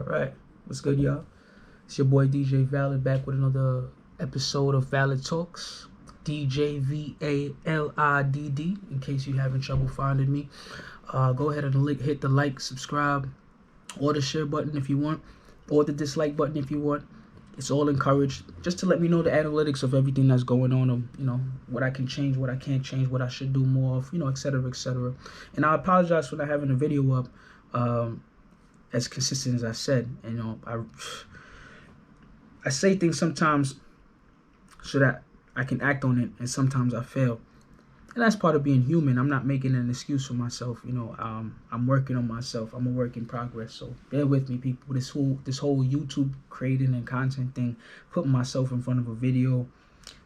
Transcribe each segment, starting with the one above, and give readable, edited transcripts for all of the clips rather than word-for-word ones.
Alright, what's good, y'all? It's your boy DJ Valid back with another episode of Valid Talks. DJ VALIDD, in case you're having trouble finding me. Go ahead and hit the like, subscribe, or the share button if you want, or the dislike button if you want. It's all encouraged, just to let me know the analytics of everything that's going on, what I can change, what I can't change, what I should do more of, etc., etc. And I apologize for not having a video up as consistent as I said. I say things sometimes so that I can act on it, and sometimes I fail. And that's part of being human. I'm not making an excuse for myself. I'm working on myself. I'm a work in progress. So bear with me, people. This whole YouTube creating and content thing, putting myself in front of a video,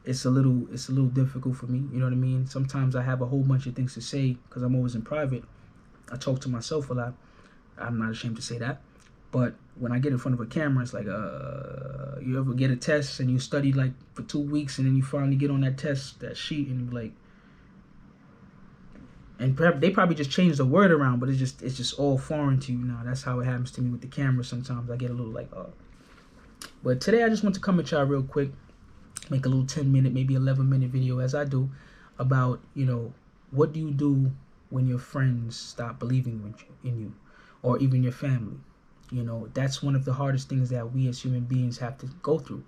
it's a little difficult for me. You know what I mean? Sometimes I have a whole bunch of things to say because I'm always in private. I talk to myself a lot. I'm not ashamed to say that. But when I get in front of a camera, it's like, you ever get a test and you study like for 2 weeks, and then you finally get on that test, that sheet, and you're like, and perhaps they probably just changed the word around, but it's just all foreign to you now. That's how it happens to me with the camera. Sometimes I get a little like, But today I just want to come at y'all real quick, make a little 10-minute, maybe 11-minute video, as I do, about, what do you do when your friends stop believing in you, or even your family? That's one of the hardest things that we as human beings have to go through.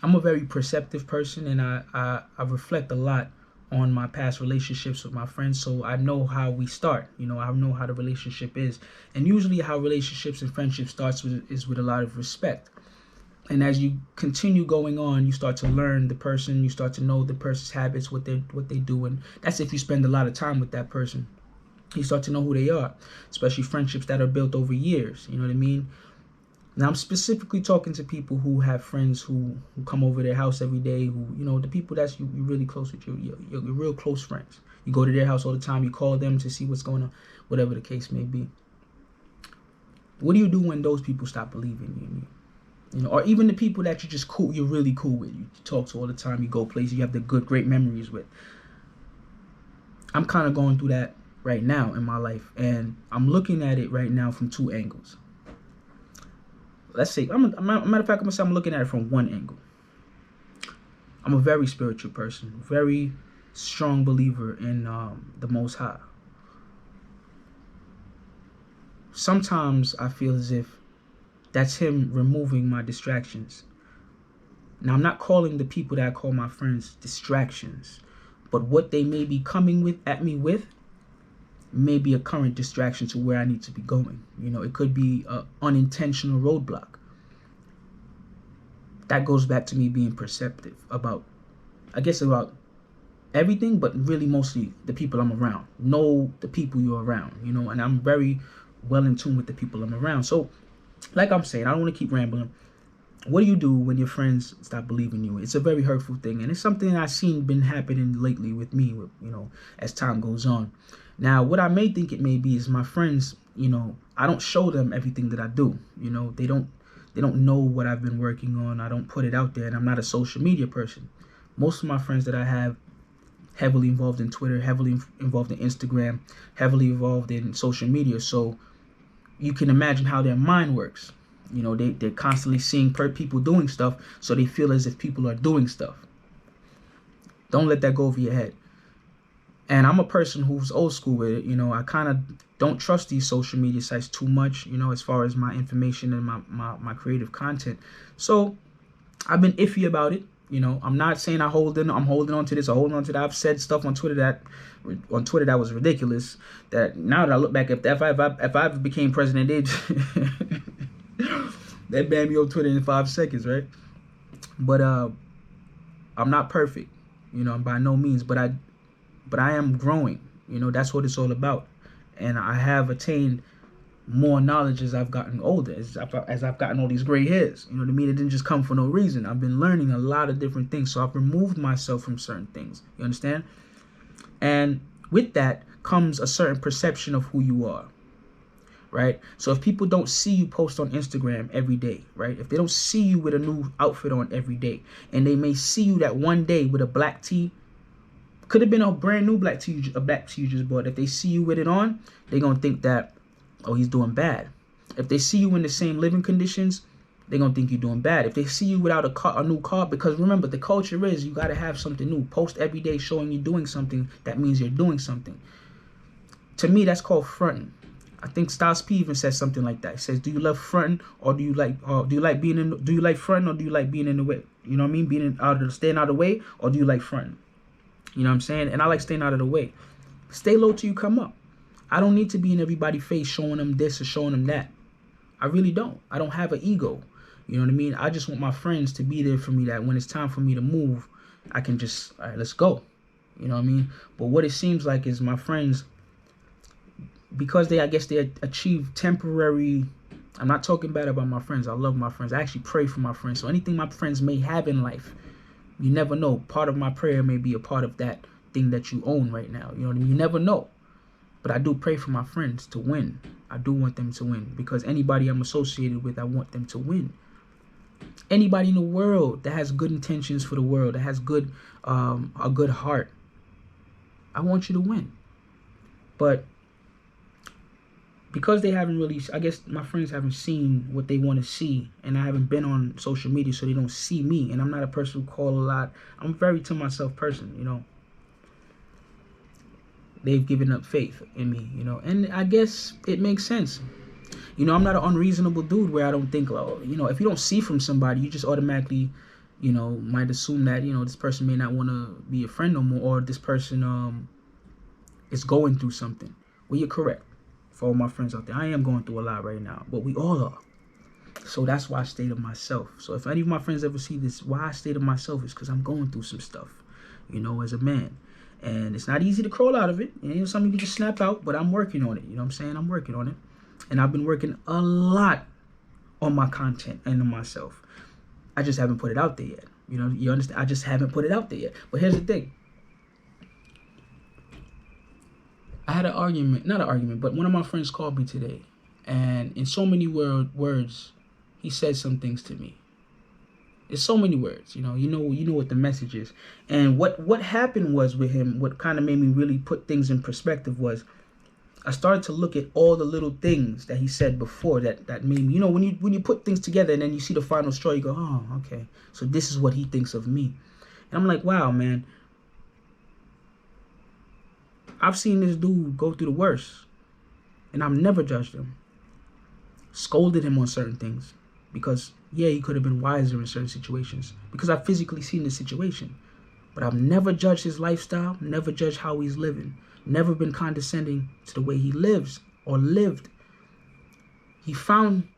I'm a very perceptive person, and I reflect a lot on my past relationships with my friends, so I know how we start. I know how the relationship is, and usually how relationships and friendships starts is with a lot of respect. And as you continue going on, you start to learn the person, you start to know the person's habits, what they do, and that's if you spend a lot of time with that person. You start to know who they are, especially friendships that are built over years. You know what I mean? Now, I'm specifically talking to people who have friends who come over their house every day, who, the people that you're really close with, your real close friends. You go to their house all the time, you call them to see what's going on, whatever the case may be. What do you do when those people stop believing in you? Or even the people that you're really cool with, you talk to all the time, you go places, you have the great memories with. I'm kind of going through that right now in my life, and I'm looking at it right now from two angles. Let's say, matter of fact, I'm gonna say I'm looking at it from one angle. I'm a very spiritual person, very strong believer in the Most High. Sometimes I feel as if that's Him removing my distractions. Now, I'm not calling the people that I call my friends distractions, but what they may be coming at me with may be a current distraction to where I need to be going. It could be an unintentional roadblock. That goes back to me being perceptive about everything, but really mostly the people I'm around. Know the people you're around, and I'm very well in tune with the people I'm around. So, like I'm saying, I don't want to keep rambling. What do you do when your friends stop believing you? It's a very hurtful thing, and it's something I've seen been happening lately with me, as time goes on. Now, what I may think it may be is my friends, I don't show them everything that I do. They don't know what I've been working on. I don't put it out there, and I'm not a social media person. Most of my friends that I have, heavily involved in Twitter, heavily involved in Instagram, heavily involved in social media. So you can imagine how their mind works. They're constantly seeing people doing stuff, so they feel as if people are doing stuff. Don't let that go over your head. And I'm a person who's old school with it. I kind of don't trust these social media sites too much, as far as my information and my creative content. So I've been iffy about it. I'm not saying I'm holding on to this or holding on to that. I've said stuff on Twitter that was ridiculous. That now that I look back, if I ever became president, they banned me on Twitter in 5 seconds, right? But I'm not perfect, by no means. But I am growing. That's what it's all about. And I have attained more knowledge as I've gotten older, as I've gotten all these gray hairs. You know what I mean? It didn't just come for no reason. I've been learning a lot of different things. So I've removed myself from certain things. You understand? And with that comes a certain perception of who you are. Right? So if people don't see you post on Instagram every day, right? If they don't see you with a new outfit on every day, and they may see you that one day with a black tee, could have been a brand new black tee you just bought. If they see you with it on, they're going to think that, oh, he's doing bad. If they see you in the same living conditions, they're gonna think you're doing bad. If they see you without a new car, because remember, the culture is you gotta have something new. Post every day showing you doing something. That means you're doing something. To me, that's called fronting. I think Styles P even says something like that. He says, "Do you love fronting, or do you like being in? Do you like fronting, or do you like being in the way? You know what I mean? Staying out of the way, or do you like fronting? You know what I'm saying? And I like staying out of the way. Stay low till you come up. I don't need to be in everybody's face showing them this or showing them that. I really don't. I don't have an ego. You know what I mean? I just want my friends to be there for me, that when it's time for me to move, I can just, all right, let's go. You know what I mean? But what it seems like is my friends, because I guess they achieve temporary. I'm not talking bad about my friends. I love my friends. I actually pray for my friends. So anything my friends may have in life, you never know. Part of my prayer may be a part of that thing that you own right now. You know what I mean? You never know. But I do pray for my friends to win. I do want them to win, because anybody I'm associated with, I want them to win. Anybody in the world that has good intentions for the world, that has a good heart, I want you to win. But because they haven't really, I guess my friends haven't seen what they want to see, and I haven't been on social media, so they don't see me. And I'm not a person who call a lot. I'm a very to myself person, you know. They've given up faith in me, you know, and I guess it makes sense. You know, I'm not an unreasonable dude where I don't think, oh, you know, if you don't see from somebody, you just automatically, you know, might assume that, you know, this person may not want to be a friend no more, or this person is going through something. Well, you're correct. For all my friends out there, I am going through a lot right now, but we all are. So that's why I stay to myself. So if any of my friends ever see this, why I stay to myself is because I'm going through some stuff, you know, as a man. And it's not easy to crawl out of it. You know, some people just snap out, but I'm working on it. You know what I'm saying? I'm working on it. And I've been working a lot on my content and on myself. I just haven't put it out there yet. You know, you understand? I just haven't put it out there yet. But here's the thing. I had an argument, not an argument, but one of my friends called me today. And in so many words, he said some things to me. It's so many words, you know what the message is. And what happened was with him, what kind of made me really put things in perspective was I started to look at all the little things that he said before that made me, you know, when you put things together and then you see the final straw, you go, oh, okay, so this is what he thinks of me. And I'm like, wow, man, I've seen this dude go through the worst, and I've never judged him, scolded him on certain things, because yeah, he could have been wiser in certain situations, because I've physically seen the situation. But I've never judged his lifestyle, never judged how he's living, never been condescending to the way he lives or lived. He found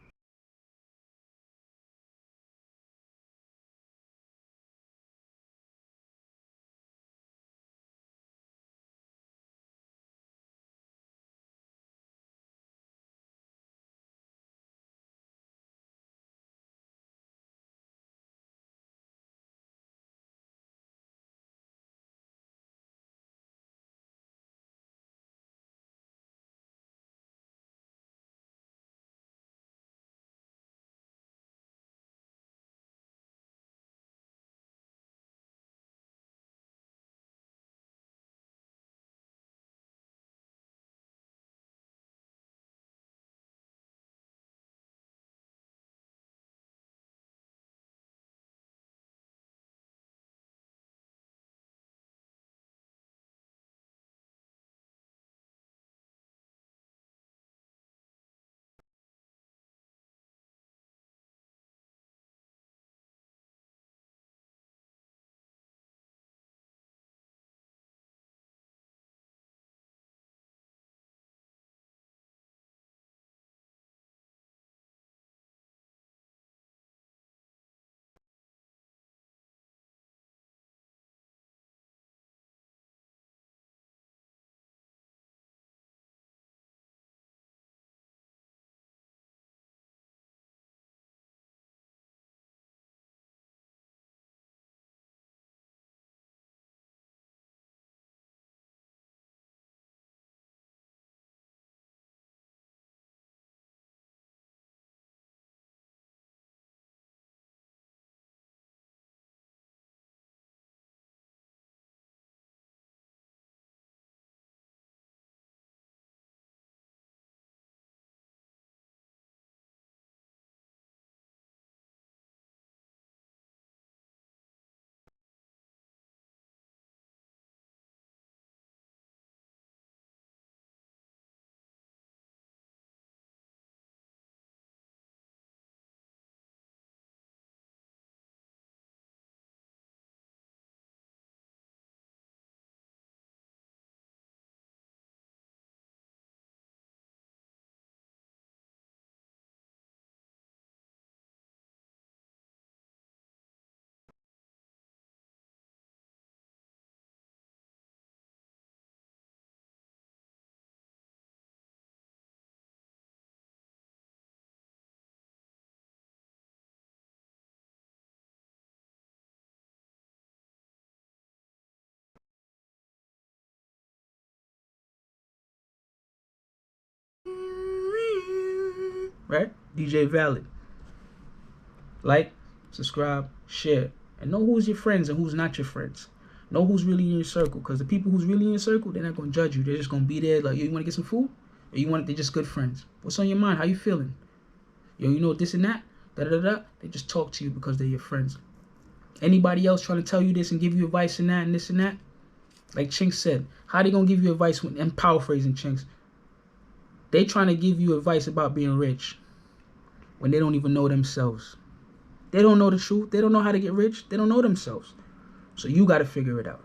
Right? DJ Valid. Like, subscribe, share, and know who's your friends and who's not your friends. Know who's really in your circle, because the people who's really in your circle, they're not gonna judge you. They're just gonna be there like, yo, you want to get some food, or they're just good friends. What's on your mind? How you feeling? Yo, you know this and that. Da da da. They just talk to you because they're your friends. Anybody else trying to tell you this and give you advice and that and this and that, like Chinks said, how they gonna give you advice when I'm paraphrasing Chinks? They trying to give you advice about being rich when they don't even know themselves. They don't know the truth. They don't know how to get rich. They don't know themselves. So you got to figure it out.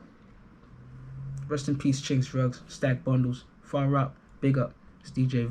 Rest in peace, Chinks Drugs, Stack Bundles, Far Rock, big up. It's DJ